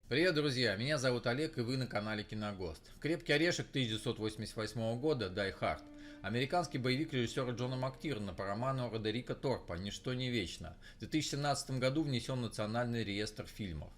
Привет, друзья! Меня зовут Олег, и вы на канале Киногост. «Крепкий орешек» 1988 года «Die Hard». Американский боевик режиссера Джона Мактирнана по роману Родерика Торпа «Ничто не вечно». В 2017 году внесен в Национальный реестр фильмов.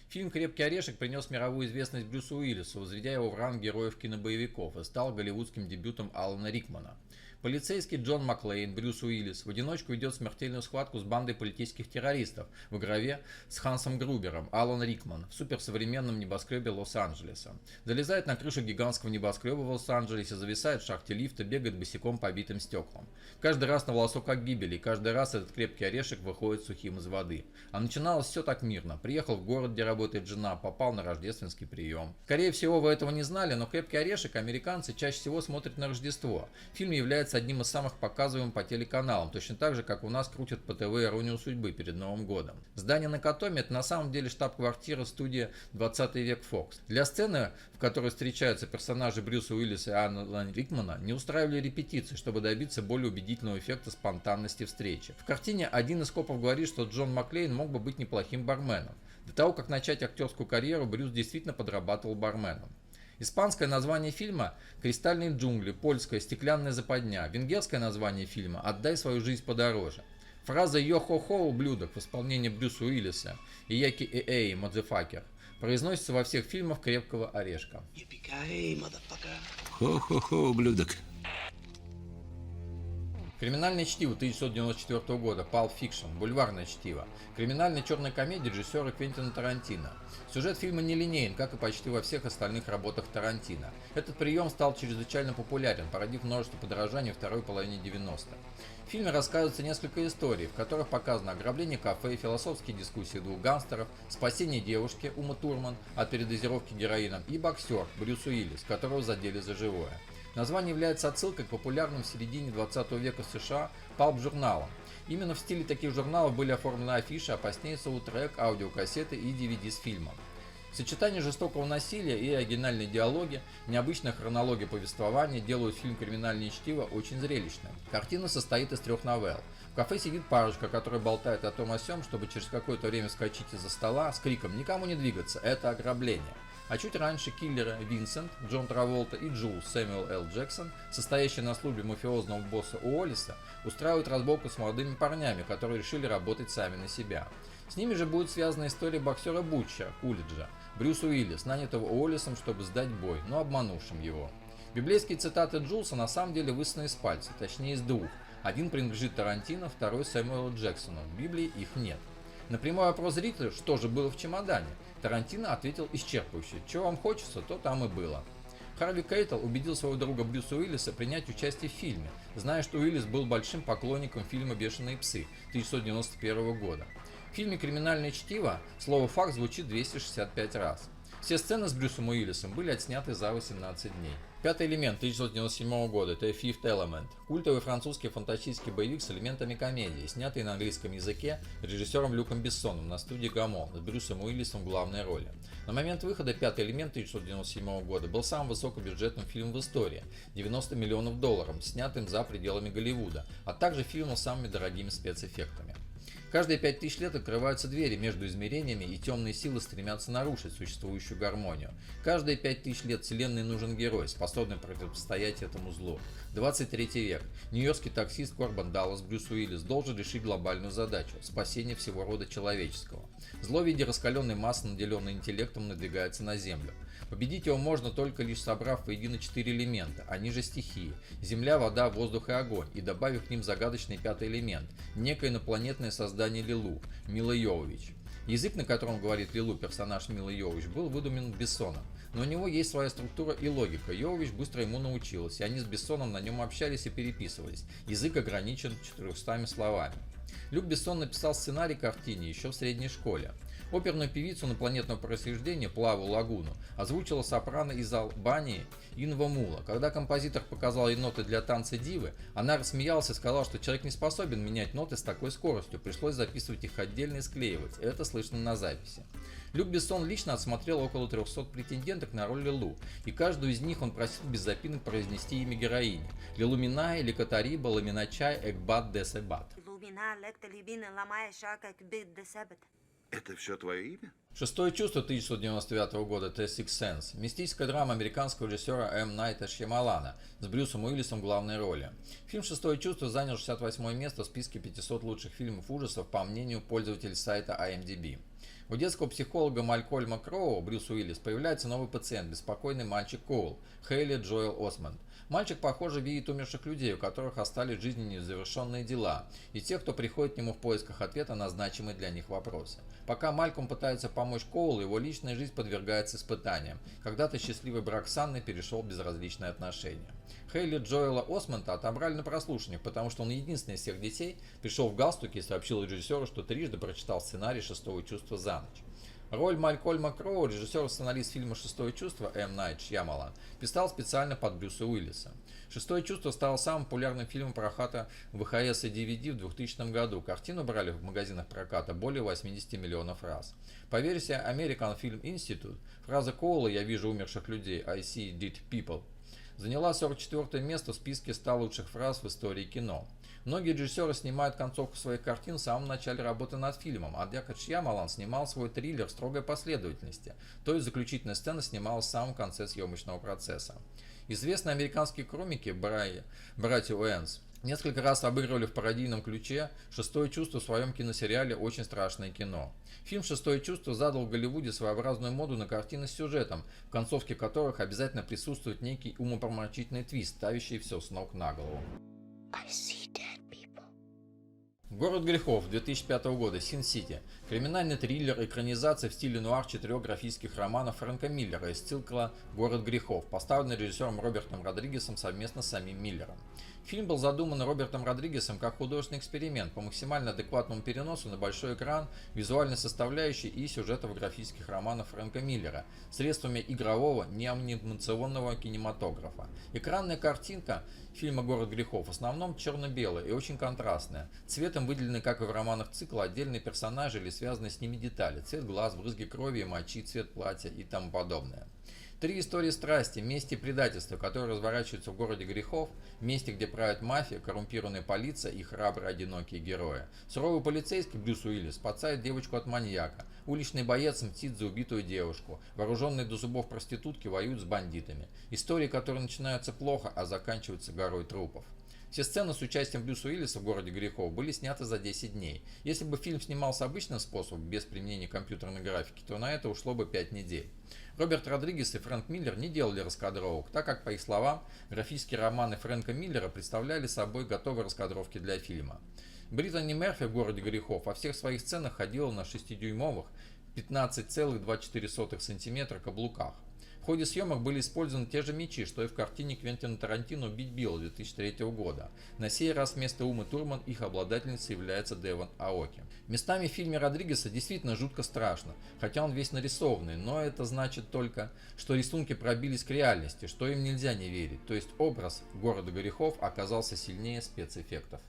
Фильм «Крепкий орешек» принес мировую известность Брюсу Уиллису, возведя его в ранг героев кинобоевиков, и стал голливудским дебютом Алана Рикмана. Полицейский Джон Маклейн, Брюс Уиллис, в одиночку ведет смертельную схватку с бандой политических террористов во главе с Хансом Грубером, Алан Рикман, в суперсовременном небоскребе Лос-Анджелеса. Залезает на крышу гигантского небоскреба в Лос-Анджелесе, зависает в шахте лифта, бегает босиком по битым стеклам. Каждый раз на волосок от гибели, и каждый раз этот крепкий орешек выходит сухим из воды. А начиналось все так мирно. Приехал в город, где работает жена, попал на рождественский прием. Скорее всего, вы этого не знали, но «Крепкий орешек» американцы чаще всего смотрят на Рождество. Фильм является одним из самых показываемых по телеканалам, точно так же, как у нас крутят по ТВ «Иронию судьбы» перед Новым годом. Здание на Котоме – это на самом деле штаб-квартира студии «20 век Фокс». Для сцены, в которой встречаются персонажи Брюса Уиллиса и Алана Рикмана, не устраивали репетиции, чтобы добиться более убедительного эффекта спонтанности встречи. В картине один из копов говорит, что Джон Маклейн мог бы быть неплохим барменом. До того, как начать актерскую карьеру, Брюс действительно подрабатывал барменом. Испанское название фильма «Кристальные джунгли», польское «Стеклянная западня», венгерское название фильма «Отдай свою жизнь подороже». Фраза «Йо-хо-хо, ублюдок» в исполнении Брюса Уиллиса и «Яки эй, мазефакер» произносится во всех фильмах «Крепкого орешка». Хо-хо-хо, ублюдок. Криминальное чтиво 1994 года Pulp Fiction, бульварное чтиво. Криминальная черная комедия режиссера Квентина Тарантино. Сюжет фильма нелинеен, как и почти во всех остальных работах Тарантино. Этот прием стал чрезвычайно популярен, породив множество подражаний во второй половине 90-х. В фильме рассказывается несколько историй, в которых показано ограбление кафе, философские дискуссии двух гангстеров, спасение девушки Умы Турман от передозировки героином и боксер Брюс Уиллис, которого задели за живое. Название является отсылкой к популярным в середине 20 века в США палп-журналам. Именно в стиле таких журналов были оформлены афиши, а позднее саундтрек, аудиокассеты и DVD с фильмом. Сочетание жестокого насилия и оригинальные диалоги, необычная хронология повествования делают фильм «Криминальное чтиво» очень зрелищным. Картина состоит из 3 новелл. В кафе сидит парочка, которая болтает о том о сём, чтобы через какое-то время вскочить из-за стола с криком «Никому не двигаться, это ограбление!». А чуть раньше киллеры Винсент, Джон Траволта и Джулс Сэмюэл Л. Джексон, состоящие на службе мафиозного босса Уоллиса, устраивают разборку с молодыми парнями, которые решили работать сами на себя. С ними же будет связана история боксера Бутча, Кулиджа, Брюса Уиллис, нанятого Уоллисом, чтобы сдать бой, но обманувшим его. Библейские цитаты Джулса на самом деле высосаны из пальца, точнее из двух. Один принадлежит Тарантино, второй Сэмюэлу Джексону. В Библии их нет. На прямой вопрос зрителя, что же было в чемодане, Тарантино ответил исчерпывающе: «Чего вам хочется, то там и было». Харви Кейтл убедил своего друга Брюса Уиллиса принять участие в фильме, зная, что Уиллис был большим поклонником фильма «Бешеные псы» 1991 года. В фильме «Криминальное чтиво» слово «факт» звучит 265 раз. Все сцены с Брюсом Уиллисом были отсняты за 18 дней. «Пятый элемент» 1997 года – это «Fifth Element», культовый французский фантастический боевик с элементами комедии, снятый на английском языке режиссером Люком Бессоном на студии Гамон с Брюсом Уиллисом в главной роли. На момент выхода «Пятый элемент» 1997 года был самым высокобюджетным фильмом в истории – $90 миллионов, снятым за пределами Голливуда, а также фильмом с самыми дорогими спецэффектами. Каждые 5000 лет открываются двери между измерениями, и темные силы стремятся нарушить существующую гармонию. Каждые 5000 лет Вселенной нужен герой, способный противостоять этому злу. 23 век. Нью-Йоркский таксист Корбан Даллас Брюс Уиллис должен решить глобальную задачу – спасение всего рода человеческого. Зло в виде раскаленной массы, наделенной интеллектом, надвигается на Землю. Победить его можно только лишь собрав воедино 4 элемента, они же стихии – земля, вода, воздух и огонь, и добавив к ним загадочный пятый элемент – некое инопланетное создание Лилу, Мила Йовович. Язык, на котором говорит Лилу, персонаж Милы Йовович, был выдуман Бессоном, но у него есть своя структура и логика. Йовович быстро ему научилась, и они с Бессоном на нем общались и переписывались. Язык ограничен 400 словами. Люк Бессон написал сценарий к картине еще в средней школе. Оперную певицу инопланетного происхождения Плаву Лагуну озвучила сопрано из Албании Инва Мула. Когда композитор показал ей ноты для танца дивы, она рассмеялась и сказала, что человек не способен менять ноты с такой скоростью, пришлось записывать их отдельно и склеивать, это слышно на записи. Люк Бессон лично отсмотрел около 300 претенденток на роль Лилу, и каждую из них он просил без запинок произнести имя героини – Лилу Минай, Ликатариба, Ламиначай, Экбат, Десебат. Это все твое имя? «Шестое чувство» 1999 года «The Sixth Sense» – мистическая драма американского режиссера М. Найта Шьямалана с Брюсом Уиллисом в главной роли. Фильм «Шестое чувство» занял 68 место в списке 500 лучших фильмов ужасов по мнению пользователей сайта IMDb. У детского психолога Малькольма Кроу, Брюс Уиллис, появляется новый пациент, беспокойный мальчик Коул, Хейли Джоэл Осмонд. Мальчик, похоже, видит умерших людей, у которых остались в жизни незавершенные дела, и тех, кто приходит к нему в поисках ответа на значимые для них вопросы. Пока Малькольм пытается помочь Коулу, его личная жизнь подвергается испытаниям. Когда-то счастливый брак с Анной перешел в безразличные отношения. Хейли Джоэла Осмонда отобрали на прослушиваниях, потому что он единственный из всех детей пришел в галстуке и сообщил режиссеру, что трижды прочитал сценарий «Шестого чувства» за ночь. Роль Малькольма Кроу режиссер и сценарист фильма «Шестое чувство» М. Найт Шьямалан писал специально под Брюса Уиллиса. «Шестое чувство» стало самым популярным фильмом проката ВХС и DVD в 2000 году. Картину брали в магазинах проката более 80 миллионов раз. По версии American Film Institute, фраза Коула «Я вижу умерших людей» I see dead people заняла 44 место в списке 100 лучших фраз в истории кино. Многие режиссеры снимают концовку своих картин в самом начале работы над фильмом, однако Шьямалан снимал свой триллер в строгой последовательности, то есть заключительная сцена снималась в самом конце съемочного процесса. Известные американские комики братья Уэнс несколько раз обыгрывали в пародийном ключе «Шестое чувство» в своем киносериале «Очень страшное кино». Фильм «Шестое чувство» задал в Голливуде своеобразную моду на картины с сюжетом, в концовке которых обязательно присутствует некий умопомрачительный твист, ставящий все с ног на голову. «Город грехов» 2005 года, Син-Сити. Криминальный триллер, экранизация в стиле нуар 4 графических романов Фрэнка Миллера из цикла «Город грехов», поставленный режиссером Робертом Родригесом совместно с самим Миллером. Фильм был задуман Робертом Родригесом как художественный эксперимент по максимально адекватному переносу на большой экран визуальной составляющей и сюжетов графических романов Фрэнка Миллера средствами игрового, неанимационного кинематографа. Экранная картинка фильма «Город грехов» в основном черно-белая и очень контрастная. Цветом выделены, как и в романах цикла, отдельные персонажи или связанные с ними детали: цвет глаз, брызги крови и мочи, цвет платья и тому подобное. Три истории страсти, мести и предательства, которые разворачиваются в городе грехов, месте, где правит мафия, коррумпированная полиция и храбрые одинокие герои. Суровый полицейский Брюс Уиллис спасает девочку от маньяка. Уличный боец мстит за убитую девушку. Вооруженные до зубов проститутки воюют с бандитами. Истории, которые начинаются плохо, а заканчиваются горой трупов. Все сцены с участием Брюса Уиллиса в «Городе грехов» были сняты за 10 дней. Если бы фильм снимался обычным способом, без применения компьютерной графики, то на это ушло бы 5 недель. Роберт Родригес и Фрэнк Миллер не делали раскадровок, так как, по их словам, графические романы Фрэнка Миллера представляли собой готовые раскадровки для фильма. Бриттани Мерфи в «Городе грехов» во всех своих сценах ходила на 6-дюймовых 15,24 см каблуках. В ходе съемок были использованы те же мечи, что и в картине Квентина Тарантино «Убить Билла» 2003 года. На сей раз вместо Умы Турман их обладательницей является Девон Аоки. Местами в фильме Родригеса действительно жутко страшно, хотя он весь нарисованный, но это значит только, что рисунки пробились к реальности, что им нельзя не верить, то есть образ «Города грехов» оказался сильнее спецэффектов.